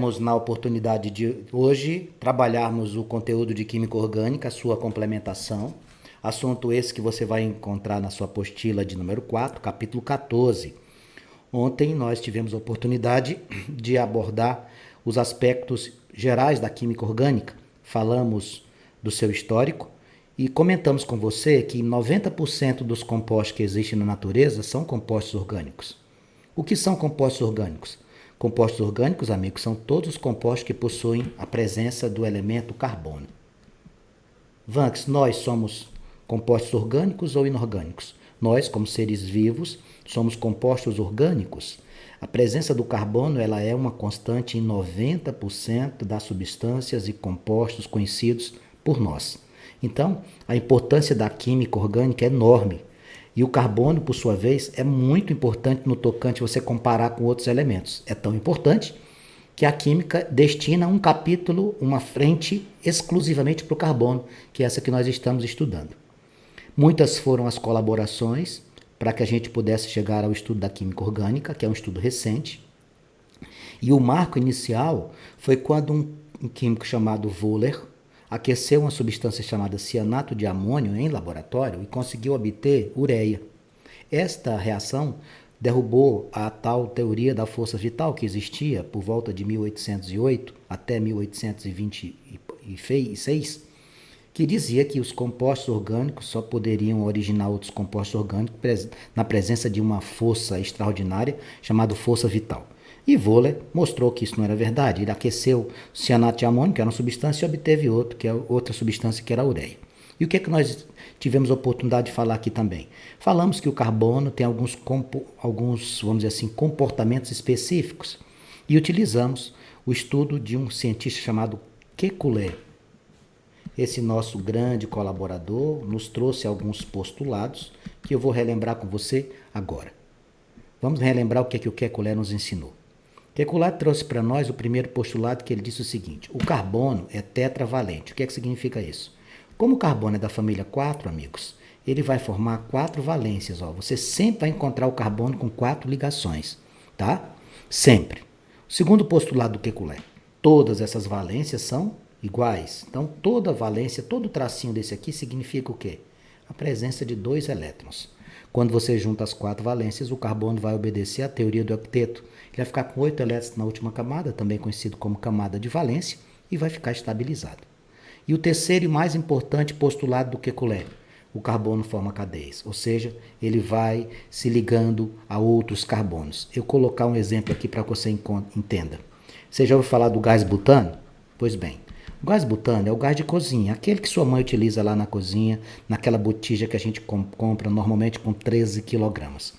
Iremos, na oportunidade de hoje, trabalharmos o conteúdo de química orgânica, a sua complementação. Assunto esse que você vai encontrar na sua apostila de número 4, capítulo 14. Ontem nós tivemos a oportunidade de abordar os aspectos gerais da química orgânica. Falamos do seu histórico e comentamos com você que 90% dos compostos que existem na natureza são compostos orgânicos. O que são compostos orgânicos? Compostos orgânicos, amigos, são todos os compostos que possuem a presença do elemento carbono. Vanks, nós somos compostos orgânicos ou inorgânicos? Nós, como seres vivos, somos compostos orgânicos. A presença do carbono ela é uma constante em 90% das substâncias e compostos conhecidos por nós. Então, a importância da química orgânica é enorme. E o carbono, por sua vez, é muito importante no tocante você comparar com outros elementos. É tão importante que a química destina um capítulo, uma frente exclusivamente para o carbono, que é essa que nós estamos estudando. Muitas foram as colaborações para que a gente pudesse chegar ao estudo da química orgânica, que é um estudo recente. E o marco inicial foi quando um químico chamado Wöhler aqueceu uma substância chamada cianato de amônio em laboratório e conseguiu obter ureia. Esta reação derrubou a tal teoria da força vital que existia por volta de 1808 até 1826, que dizia que os compostos orgânicos só poderiam originar outros compostos orgânicos na presença de uma força extraordinária chamada força vital. E Wöhler mostrou que isso não era verdade. Ele aqueceu o cianato de amônio, que era uma substância, e obteve outra substância, que era a ureia. E o que é que nós tivemos a oportunidade de falar aqui também? Falamos que o carbono tem alguns vamos dizer assim, comportamentos específicos. E utilizamos o estudo de um cientista chamado Kekulé. Esse nosso grande colaborador nos trouxe alguns postulados que eu vou relembrar com você agora. Vamos relembrar o que é que o Kekulé nos ensinou. Kekulé trouxe para nós o primeiro postulado, que ele disse o seguinte: o carbono é tetravalente. O que é que significa isso? Como o carbono é da família 4, amigos, ele vai formar 4 valências. Você sempre vai encontrar o carbono com 4 ligações, tá? Sempre. O segundo postulado do Kekulé: todas essas valências são iguais. Então, toda valência, todo tracinho desse aqui significa o quê? A presença de 2 elétrons. Quando você junta as 4 valências, o carbono vai obedecer à teoria do octeto. Ele vai ficar com 8 elétrons na última camada, também conhecido como camada de valência, e vai ficar estabilizado. E o terceiro e mais importante postulado do Kekulé: o carbono forma cadeias, ou seja, ele vai se ligando a outros carbonos. Eu vou colocar um exemplo aqui para que você entenda. Você já ouviu falar do gás butano? Pois bem, o gás butano é o gás de cozinha, aquele que sua mãe utiliza lá na cozinha, naquela botija que a gente compra normalmente com 13 quilogramas.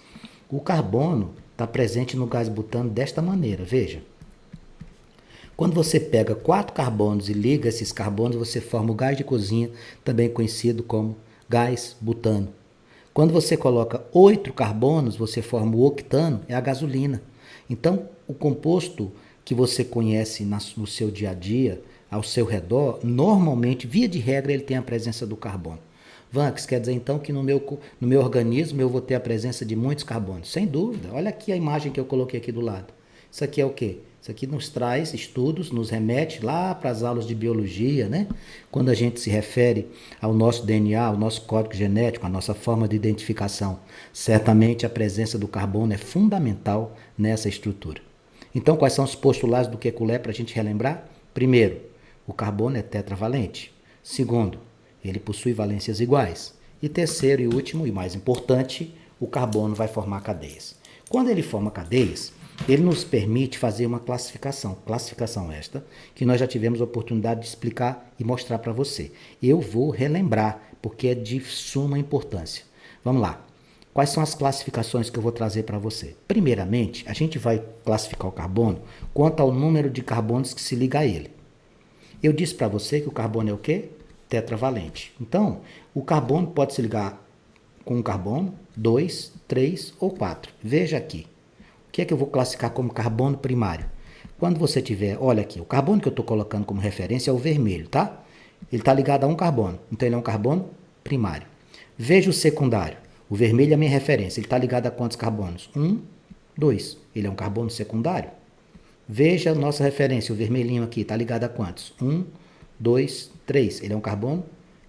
O carbono está presente no gás butano desta maneira, veja. Quando você pega 4 carbonos e liga esses carbonos, você forma o gás de cozinha, também conhecido como gás butano. Quando você coloca 8 carbonos, você forma o octano, é a gasolina. Então, o composto que você conhece no seu dia a dia, ao seu redor, normalmente, via de regra, ele tem a presença do carbono. Vanks, quer dizer então que no meu organismo eu vou ter a presença de muitos carbonos? Sem dúvida. Olha aqui a imagem que eu coloquei aqui do lado. Isso aqui é o quê? Isso aqui nos traz estudos, nos remete lá para as aulas de biologia, né? Quando a gente se refere ao nosso DNA, ao nosso código genético, à nossa forma de identificação, certamente a presença do carbono é fundamental nessa estrutura. Então, quais são os postulados do Kekulé para a gente relembrar? Primeiro, o carbono é tetravalente. Segundo, ele possui valências iguais. E terceiro e último e mais importante, o carbono vai formar cadeias. Quando ele forma cadeias, ele nos permite fazer uma classificação. Classificação esta que nós já tivemos a oportunidade de explicar e mostrar para você. Eu vou relembrar, porque é de suma importância. Vamos lá. Quais são as classificações que eu vou trazer para você? Primeiramente, a gente vai classificar o carbono quanto ao número de carbonos que se liga a ele. Eu disse para você que o carbono é o quê? Tetravalente. Então, o carbono pode se ligar com um carbono, 2, 3 ou 4. Veja aqui. O que é que eu vou classificar como carbono primário? Quando você tiver, olha aqui, o carbono que eu estou colocando como referência é o vermelho, tá? Ele está ligado a um carbono, então ele é um carbono primário. Veja o secundário. O vermelho é a minha referência, ele está ligado a quantos carbonos? 1, 2. Ele é um carbono secundário. Veja a nossa referência, o vermelhinho aqui, está ligado a quantos? 1, 2, 3. Ele é um carbono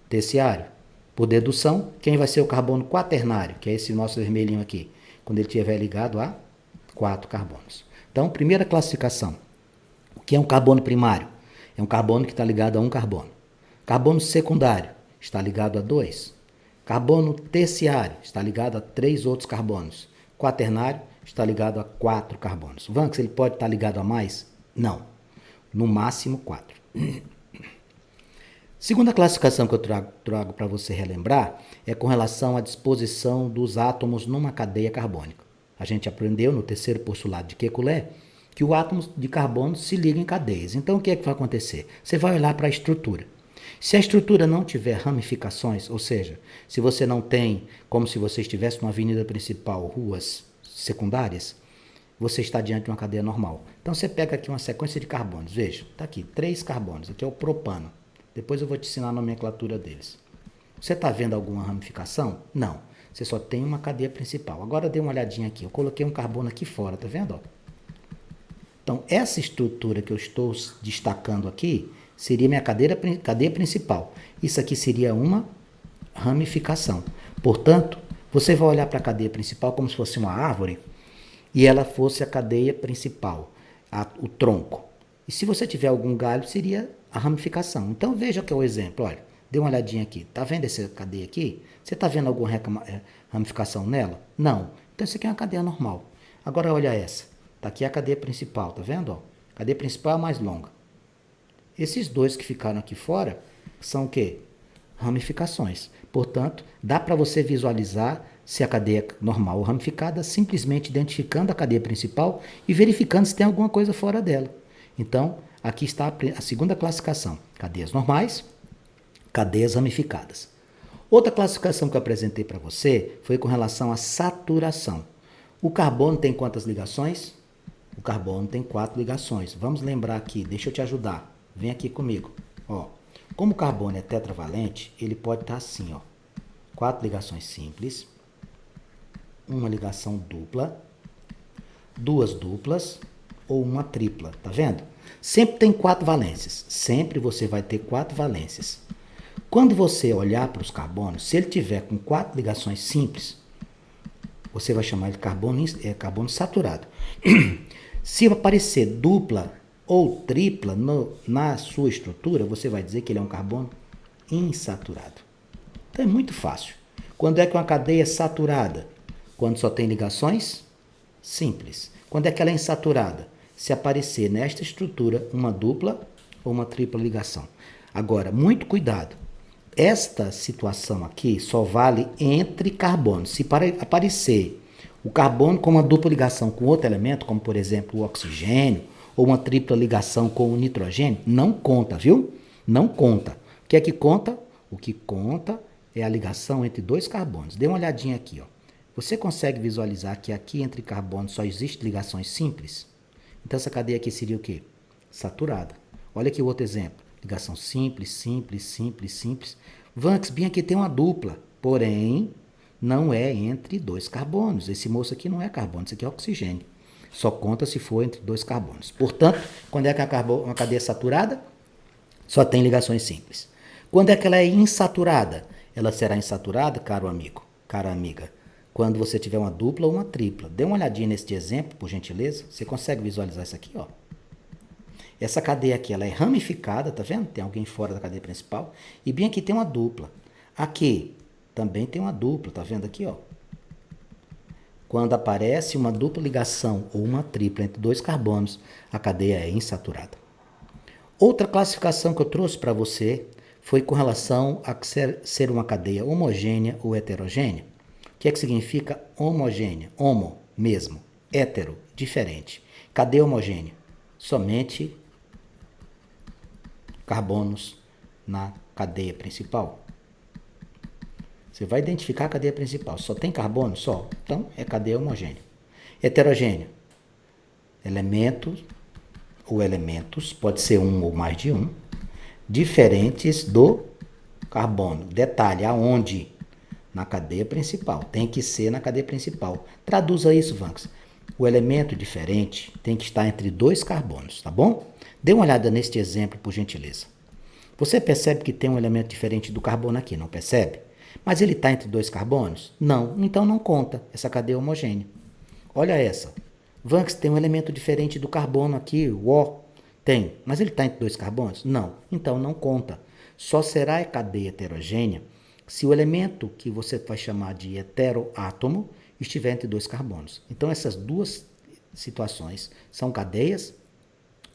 terciário. Por dedução, quem vai ser o carbono quaternário, que é esse nosso vermelhinho aqui, quando ele estiver ligado a 4 carbonos. Então, primeira classificação. O que é um carbono primário? É um carbono que está ligado a um carbono. Carbono secundário está ligado a 2. Carbono terciário está ligado a 3 outros carbonos. Quaternário está ligado a 4 carbonos. Vanks, ele pode estar ligado a mais? Não. No máximo 4. Segunda classificação que eu trago para você relembrar é com relação à disposição dos átomos numa cadeia carbônica. A gente aprendeu no terceiro postulado de Kekulé que o átomo de carbono se liga em cadeias. Então, o que é que vai acontecer? Você vai olhar para a estrutura. Se a estrutura não tiver ramificações, ou seja, se você não tem, como se você estivesse numa avenida principal, ruas secundárias, você está diante de uma cadeia normal. Então, você pega aqui uma sequência de carbonos. Veja, está aqui 3 carbonos. Aqui é o propano. Depois eu vou te ensinar a nomenclatura deles. Você está vendo alguma ramificação? Não. Você só tem uma cadeia principal. Agora dê uma olhadinha aqui. Eu coloquei um carbono aqui fora, tá vendo? Então, essa estrutura que eu estou destacando aqui seria minha cadeia principal. Isso aqui seria uma ramificação. Portanto, você vai olhar para a cadeia principal como se fosse uma árvore e ela fosse a cadeia principal, o tronco. E se você tiver algum galho, seria a ramificação. Então, veja que é o exemplo. Olha, dê uma olhadinha aqui. Está vendo essa cadeia aqui? Você está vendo alguma ramificação nela? Não. Então, isso aqui é uma cadeia normal. Agora, olha essa. Está aqui a cadeia principal, tá vendo? A cadeia principal é a mais longa. Esses dois que ficaram aqui fora são o quê? Ramificações. Portanto, dá para você visualizar se a cadeia é normal ou ramificada, simplesmente identificando a cadeia principal e verificando se tem alguma coisa fora dela. Então, aqui está a segunda classificação. Cadeias normais, cadeias ramificadas. Outra classificação que eu apresentei para você foi com relação à saturação. O carbono tem quantas ligações? O carbono tem 4 ligações. Vamos lembrar aqui, deixa eu te ajudar. Vem aqui comigo. Como o carbono é tetravalente, ele pode estar assim, 4 ligações simples, uma ligação dupla, 2 duplas ou uma tripla, tá vendo? Sempre tem 4 valências. Sempre você vai ter 4 valências. Quando você olhar para os carbonos, se ele tiver com 4 ligações simples, você vai chamar de carbono saturado. Se aparecer dupla ou tripla na sua estrutura, você vai dizer que ele é um carbono insaturado. Então é muito fácil. Quando é que uma cadeia é saturada? Quando só tem ligações simples. Quando é que ela é insaturada? Se aparecer nesta estrutura uma dupla ou uma tripla ligação. Agora, muito cuidado. Esta situação aqui só vale entre carbonos. Se aparecer o carbono com uma dupla ligação com outro elemento, como por exemplo o oxigênio, ou uma tripla ligação com o nitrogênio, não conta, viu? Não conta. O que é que conta? O que conta é a ligação entre 2 carbonos. Dê uma olhadinha aqui, Você consegue visualizar que aqui entre carbonos só existe ligações simples? Então essa cadeia aqui seria o quê? Saturada. Olha aqui o outro exemplo. Ligação simples, simples, simples, simples. Vanks, bem aqui tem uma dupla, porém não é entre 2 carbonos. Esse moço aqui não é carbono, isso aqui é oxigênio. Só conta se for entre 2 carbonos. Portanto, quando é que uma cadeia é saturada? Só tem ligações simples. Quando é que ela é insaturada? Ela será insaturada, caro amigo, cara amiga, quando você tiver uma dupla ou uma tripla. Dê uma olhadinha nesse exemplo, por gentileza. Você consegue visualizar isso aqui, Essa cadeia aqui, ela é ramificada, tá vendo? Tem alguém fora da cadeia principal. E bem aqui tem uma dupla. Aqui também tem uma dupla, tá vendo aqui, Quando aparece uma dupla ligação ou uma tripla entre 2 carbonos, a cadeia é insaturada. Outra classificação que eu trouxe para você foi com relação a ser uma cadeia homogênea ou heterogênea. O que é que significa homogênea? Homo, mesmo. Hétero, diferente. Cadeia homogênea? Somente carbonos na cadeia principal. Você vai identificar a cadeia principal. Só tem carbono? Só. Então, é cadeia homogênea. Heterogênea. Elementos ou elementos, pode ser um ou mais de um, diferentes do carbono. Detalhe, aonde? Na cadeia principal. Tem que ser na cadeia principal. Traduza isso, Vanks. O elemento diferente tem que estar entre dois carbonos, tá bom? Dê uma olhada neste exemplo, por gentileza. Você percebe que tem um elemento diferente do carbono aqui, não percebe? Mas ele está entre dois carbonos? Não, então não conta essa cadeia homogênea. Olha essa. Vanks tem um elemento diferente do carbono aqui, o O. Tem, mas ele está entre dois carbonos? Não, então não conta. Só será cadeia heterogênea se o elemento que você vai chamar de heteroátomo estiver entre dois carbonos. Então essas duas situações são cadeias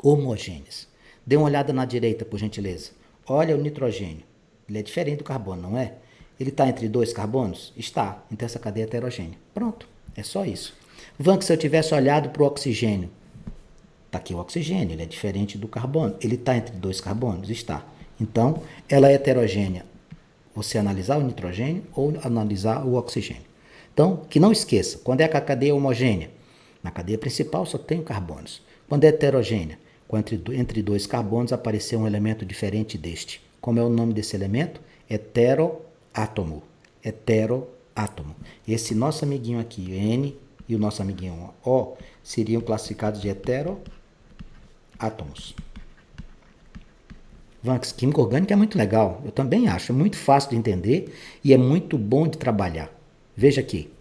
homogêneas. Dê uma olhada na direita, por gentileza. Olha o nitrogênio. Ele é diferente do carbono, não é? Ele está entre dois carbonos? Está. Então essa cadeia é heterogênea. Pronto. É só isso. Vanks, se eu tivesse olhado para o oxigênio, está aqui o oxigênio, ele é diferente do carbono. Ele está entre dois carbonos? Está. Então, ela é heterogênea. Você analisar o nitrogênio ou analisar o oxigênio. Então, que não esqueça, quando é que a cadeia é homogênea? Na cadeia principal só tem carbonos. Quando é heterogênea? Quando entre dois carbonos aparecer um elemento diferente deste. Como é o nome desse elemento? Heteroátomo. Heteroátomo. Esse nosso amiguinho aqui, N, e o nosso amiguinho O, seriam classificados de heteroátomos. Vanks, química orgânica é muito legal. Eu também acho. É muito fácil de entender e é muito bom de trabalhar. Veja aqui.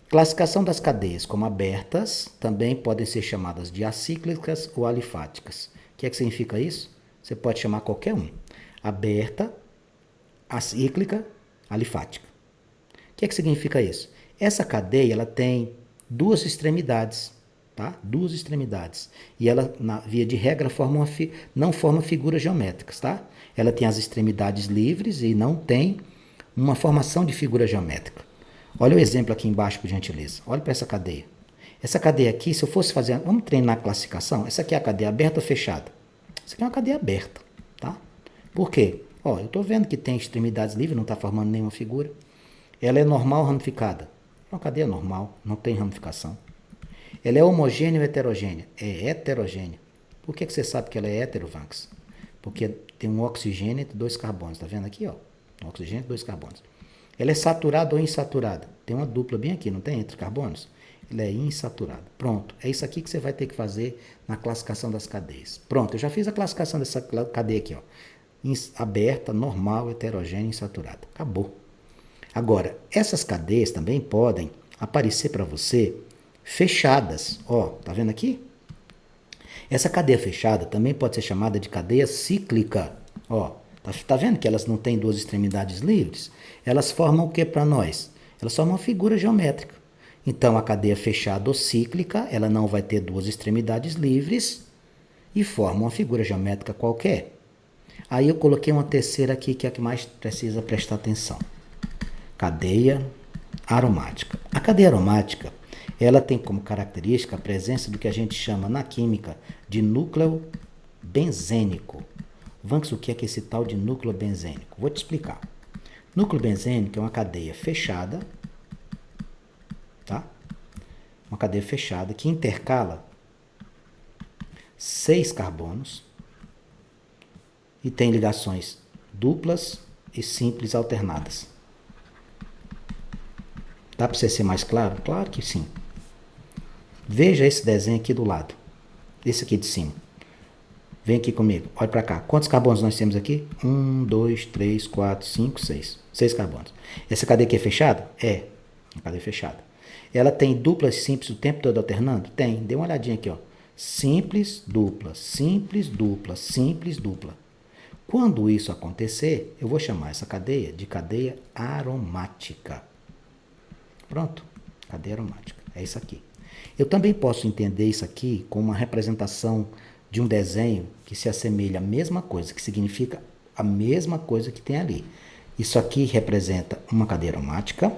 Classificação das cadeias como abertas também podem ser chamadas de acíclicas ou alifáticas. O que é que significa isso? Você pode chamar qualquer um. Aberta, acíclica, alifática. O que é que significa isso? Essa cadeia ela tem duas extremidades, tá? Duas extremidades. E ela, na via de regra, não forma figuras geométricas, tá? Ela tem as extremidades livres e não tem uma formação de figura geométrica. Olha o exemplo aqui embaixo, por gentileza. Olha para essa cadeia. Essa cadeia aqui, se eu fosse fazer... Vamos treinar a classificação? Essa aqui é a cadeia aberta ou fechada? Essa aqui é uma cadeia aberta, tá? Por quê? Ó, eu estou vendo que tem extremidades livres, não está formando nenhuma figura. Ela é normal ou ramificada? É uma cadeia normal, não tem ramificação. Ela é homogênea ou heterogênea? É heterogênea. Por que você sabe que ela é hetero, Vanks? Porque tem um oxigênio entre dois carbonos. Está vendo aqui? Ó? Um oxigênio entre dois carbonos. Ela é saturada ou insaturada? Tem uma dupla bem aqui, não tem? Entre carbonos? Ela é insaturada. Pronto. É isso aqui que você vai ter que fazer na classificação das cadeias. Pronto, eu já fiz a classificação dessa cadeia aqui. Ó. Aberta, normal, heterogênea, insaturada. Acabou. Agora, essas cadeias também podem aparecer para você fechadas. Ó, tá vendo aqui? Essa cadeia fechada também pode ser chamada de cadeia cíclica. Ó, tá vendo que elas não têm duas extremidades livres? Elas formam o que para nós? Elas formam uma figura geométrica. Então, a cadeia fechada ou cíclica, ela não vai ter duas extremidades livres e forma uma figura geométrica qualquer. Aí eu coloquei uma terceira aqui que é a que mais precisa prestar atenção. Cadeia aromática. A cadeia aromática, ela tem como característica a presença do que a gente chama na química de núcleo benzênico. Vanks, o que é esse tal de núcleo benzênico? Vou te explicar. Núcleo benzênico é uma cadeia fechada, tá? Uma cadeia fechada que intercala 6 carbonos e tem ligações duplas e simples alternadas. Dá para você ser mais claro? Claro que sim. Veja esse desenho aqui do lado. Esse aqui de cima. Vem aqui comigo. Olha para cá. Quantos carbonos nós temos aqui? 1, 2, 3, 4, 5, 6. 6 carbonos. Essa cadeia aqui é fechada? É. Uma cadeia fechada. Ela tem duplas e simples o tempo todo alternando? Tem. Dê uma olhadinha aqui, ó. Simples, dupla, simples, dupla, simples, dupla. Quando isso acontecer, eu vou chamar essa cadeia de cadeia aromática. Pronto. Cadeia aromática. É isso aqui. Eu também posso entender isso aqui como uma representação de um desenho que se assemelha à mesma coisa, que significa a mesma coisa que tem ali. Isso aqui representa uma cadeia aromática,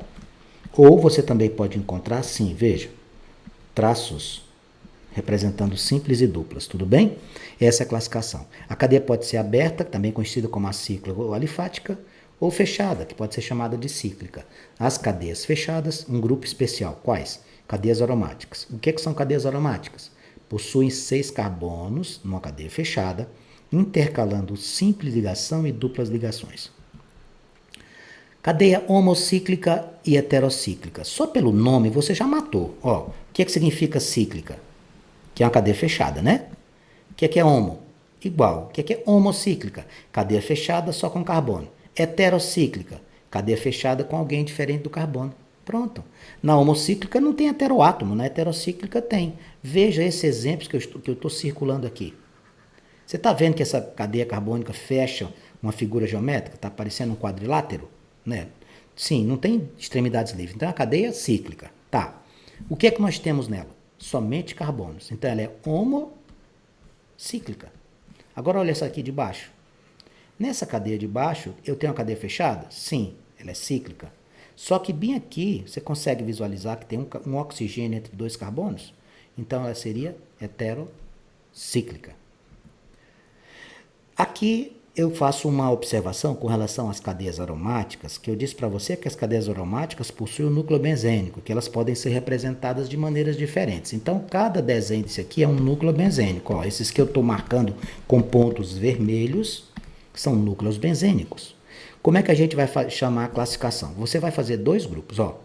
ou você também pode encontrar, sim, veja, traços representando simples e duplas, tudo bem? Essa é a classificação. A cadeia pode ser aberta, também conhecida como acíclica ou alifática, ou fechada, que pode ser chamada de cíclica. As cadeias fechadas, um grupo especial. Quais? Cadeias aromáticas. O que são cadeias aromáticas? Possuem 6 carbonos numa cadeia fechada, intercalando simples ligação e duplas ligações. Cadeia homocíclica e heterocíclica. Só pelo nome você já matou. Ó, o que é que significa cíclica? Que é uma cadeia fechada, né? O que é homo? Igual. O que é homocíclica? Cadeia fechada só com carbono. Heterocíclica. Cadeia fechada com alguém diferente do carbono. Pronto. Na homocíclica não tem heteroátomo, na heterocíclica tem. Veja esses exemplos que eu estou circulando aqui. Você está vendo que essa cadeia carbônica fecha uma figura geométrica? Está parecendo um quadrilátero? Né? Sim, não tem extremidades livres. Então é uma cadeia cíclica. Tá. O que é que nós temos nela? Somente carbonos. Então ela é homocíclica. Agora olha essa aqui de baixo. Nessa cadeia de baixo, eu tenho uma cadeia fechada? Sim, ela é cíclica. Só que bem aqui, você consegue visualizar que tem um oxigênio entre dois carbonos? Então ela seria heterocíclica. Aqui eu faço uma observação com relação às cadeias aromáticas, que eu disse para você que as cadeias aromáticas possuem o núcleo benzênico, que elas podem ser representadas de maneiras diferentes. Então, cada desenho desse aqui é um núcleo benzênico. Ó, esses que eu estou marcando com pontos vermelhos são núcleos benzênicos. Como é que a gente vai chamar a classificação? Você vai fazer dois grupos, ó,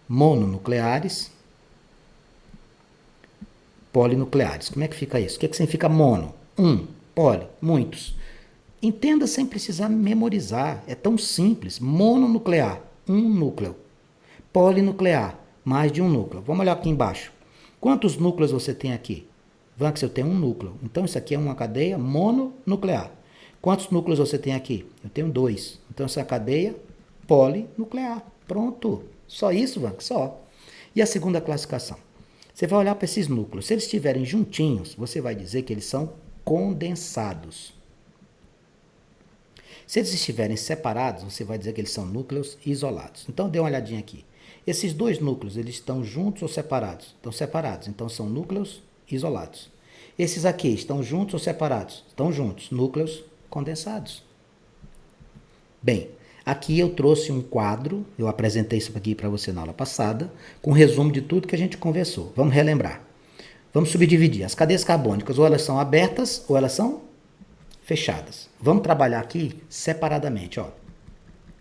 mononucleares, polinucleares. Como é que fica isso? O que significa mono? Poli, muitos. Entenda sem precisar memorizar. É tão simples. Mononuclear, um núcleo. Polinuclear, mais de um núcleo. Vamos olhar aqui embaixo. Quantos núcleos você tem aqui? Vanx, eu tenho um núcleo. Então, isso aqui é uma cadeia mononuclear. Quantos núcleos você tem aqui? Eu tenho 2. Então, essa é a cadeia polinuclear. Pronto. Só isso, Vanx? Só. E a segunda classificação? Você vai olhar para esses núcleos. Se eles estiverem juntinhos, você vai dizer que eles são condensados. Se eles estiverem separados, você vai dizer que eles são núcleos isolados. Então, dê uma olhadinha aqui. Esses dois núcleos, eles estão juntos ou separados? Estão separados, então são núcleos isolados. Esses aqui estão juntos ou separados? Estão juntos, núcleos condensados. Bem, aqui eu trouxe um quadro, eu apresentei isso aqui para você na aula passada, com resumo de tudo que a gente conversou. Vamos relembrar. Vamos subdividir. As cadeias carbônicas, ou elas são abertas ou elas são fechadas. Vamos trabalhar aqui separadamente. Ó.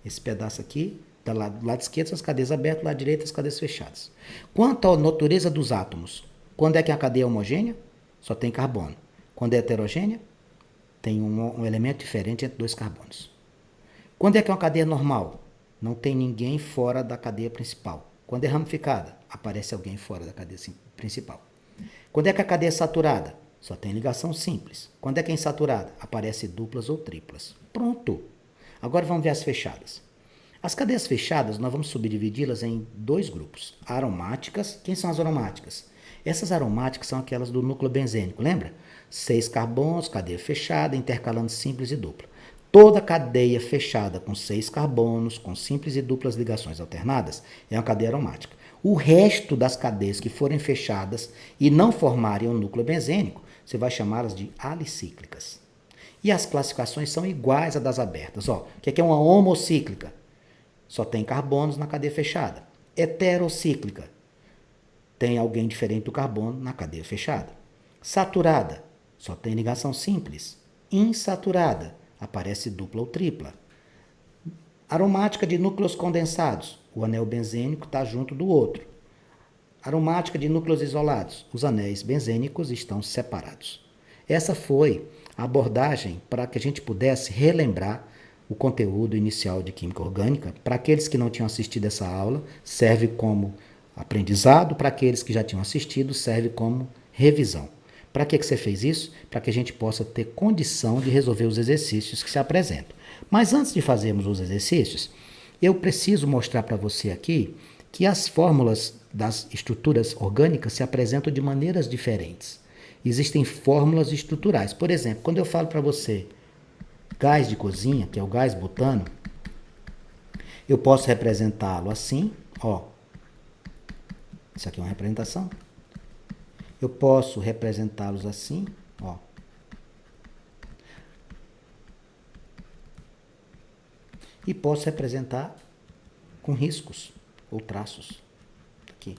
Esse pedaço aqui, do lado esquerdo, são as cadeias abertas, do lado direito, as cadeias fechadas. Quanto à natureza dos átomos, quando é que a cadeia é homogênea? Só tem carbono. Quando é heterogênea, tem um elemento diferente entre dois carbonos. Quando é que é uma cadeia normal? Não tem ninguém fora da cadeia principal. Quando é ramificada, aparece alguém fora da cadeia principal. Quando é que a cadeia é saturada? Só tem ligação simples. Quando é que é insaturada? Aparece duplas ou triplas. Pronto. Agora vamos ver as fechadas. As cadeias fechadas, nós vamos subdividi-las em dois grupos. Aromáticas. Quem são as aromáticas? Essas aromáticas são aquelas do núcleo benzênico, lembra? 6 carbonos, cadeia fechada, intercalando simples e dupla. Toda cadeia fechada com 6 carbonos, com simples e duplas ligações alternadas, é uma cadeia aromática. O resto das cadeias que forem fechadas e não formarem um núcleo benzênico, você vai chamá-las de alicíclicas. E as classificações são iguais às das abertas. Ó, o que é uma homocíclica? Só tem carbonos na cadeia fechada. Heterocíclica. Tem alguém diferente do carbono na cadeia fechada. Saturada. Só tem ligação simples. Insaturada. Aparece dupla ou tripla. Aromática de núcleos condensados. O anel benzênico está junto do outro. Aromática de núcleos isolados. Os anéis benzênicos estão separados. Essa foi a abordagem para que a gente pudesse relembrar o conteúdo inicial de Química Orgânica. Para aqueles que não tinham assistido essa aula, serve como aprendizado. Para aqueles que já tinham assistido, serve como revisão. Para que você fez isso? Para que a gente possa ter condição de resolver os exercícios que se apresentam. Mas antes de fazermos os exercícios, eu preciso mostrar para você aqui que as fórmulas das estruturas orgânicas se apresentam de maneiras diferentes. Existem fórmulas estruturais. Por exemplo, quando eu falo para você gás de cozinha, que é o gás butano, eu posso representá-lo assim, ó. Isso aqui é uma representação. Eu posso representá-los assim, ó. E posso representar com riscos ou traços. Aqui.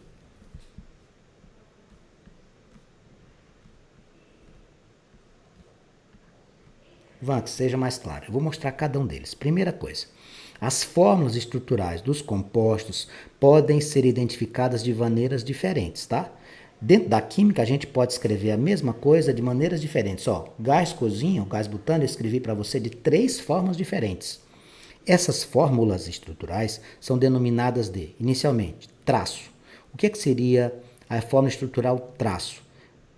Vanx, seja mais claro. Eu vou mostrar cada um deles. Primeira coisa, As fórmulas estruturais dos compostos podem ser identificadas de maneiras diferentes, tá? Dentro da química, a gente pode escrever a mesma coisa de maneiras diferentes. Ó, gás cozinha, o gás butano, eu escrevi para você de 3 formas diferentes. Essas fórmulas estruturais são denominadas de, inicialmente, traço. O que seria a fórmula estrutural traço?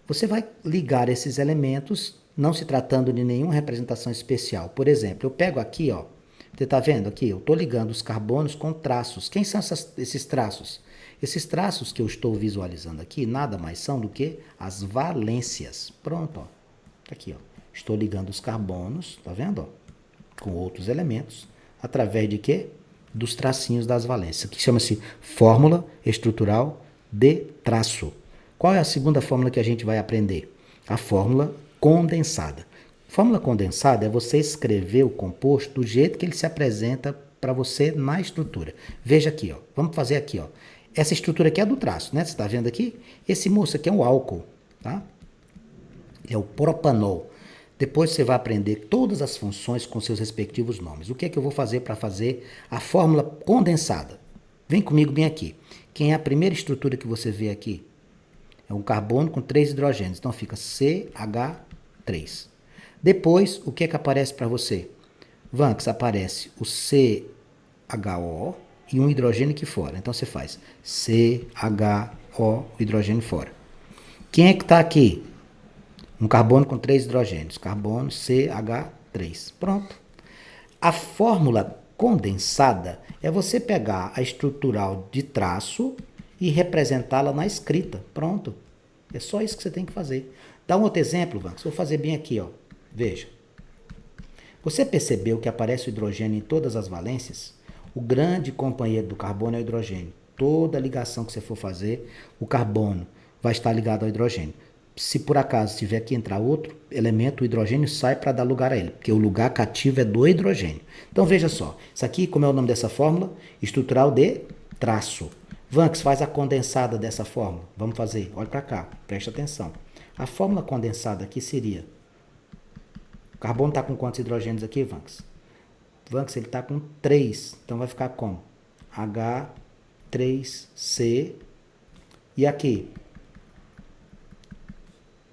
Você vai ligar esses elementos, não se tratando de nenhuma representação especial. Por exemplo, eu pego aqui, ó, você está vendo aqui? Eu estou ligando os carbonos com traços. Quem são esses traços? Esses traços que eu estou visualizando aqui nada mais são do que as valências. Pronto, ó. Aqui, ó. Estou ligando os carbonos, tá vendo? Ó, com outros elementos. Através de quê? Dos tracinhos das valências, que chama-se fórmula estrutural de traço. Qual é a segunda fórmula que a gente vai aprender? A fórmula condensada. Fórmula condensada é você escrever o composto do jeito que ele se apresenta para você na estrutura. Veja aqui, ó. Vamos fazer aqui, ó. Essa estrutura aqui é do traço, né? Você está vendo aqui? Esse moço aqui é um álcool, tá? É o propanol. Depois você vai aprender todas as funções com seus respectivos nomes. O que é que eu vou fazer para fazer a fórmula condensada? Vem comigo bem aqui. Quem é a primeira estrutura que você vê aqui? É um carbono com 3 hidrogênios. Então fica CH3. Depois, o que é que aparece para você? Vanks, aparece o CHO e um hidrogênio aqui fora. Então você faz CHO, o hidrogênio fora. Quem é que está aqui? Um carbono com 3 hidrogênios. Carbono CH3. Pronto. A fórmula condensada é você pegar a estrutural de traço e representá-la na escrita. Pronto. É só isso que você tem que fazer. Dá um outro exemplo, Vanks. Vou fazer bem aqui, ó. Veja. Você percebeu que aparece o hidrogênio em todas as valências? O grande companheiro do carbono é o hidrogênio. Toda ligação que você for fazer, o carbono vai estar ligado ao hidrogênio. Se por acaso tiver que entrar outro elemento, o hidrogênio sai para dar lugar a ele, porque o lugar cativo é do hidrogênio. Então veja só, isso aqui, como é o nome dessa fórmula? Estrutural de traço. Vanks, faz a condensada dessa fórmula. Vamos fazer, olha para cá, preste atenção. A fórmula condensada aqui seria... O carbono está com quantos hidrogênios aqui, Vanks? Vanks, ele está com 3, então vai ficar como? H3C e aqui?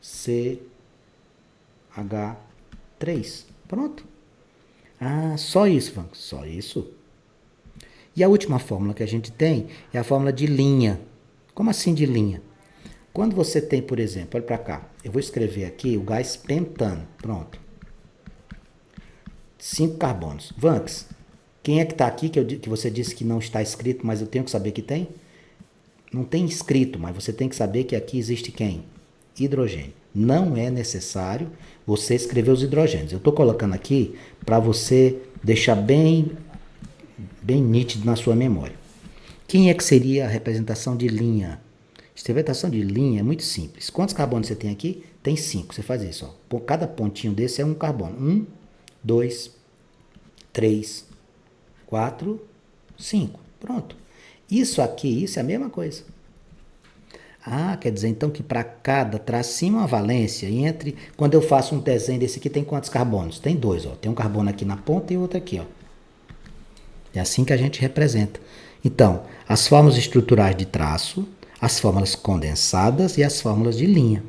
CH3. Pronto. Ah, só isso, Vanks, só isso. E a última fórmula que a gente tem é a fórmula de linha. Como assim de linha? Quando você tem, por exemplo, olha para cá, eu vou escrever aqui o gás pentano. Pronto. 5 carbonos. Vanks, quem é que está aqui que você disse que não está escrito, mas eu tenho que saber que tem? Não tem escrito, mas você tem que saber que aqui existe quem? Hidrogênio. Não é necessário você escrever os hidrogênios. Eu estou colocando aqui para você deixar bem nítido na sua memória. Quem é que seria a representação de linha? A representação de linha é muito simples. Quantos carbonos você tem aqui? Tem 5. Você faz isso. Ó. Cada pontinho desse é um carbono. 1, 2, 3, 4, 5. Pronto. Isso aqui, isso é a mesma coisa. Ah, quer dizer então que para cada tracinho uma valência. E quando eu faço um desenho desse aqui, tem quantos carbonos? Tem 2, ó. Tem um carbono aqui na ponta e outro aqui, ó. É assim que a gente representa. Então, as fórmulas estruturais de traço, as fórmulas condensadas e as fórmulas de linha.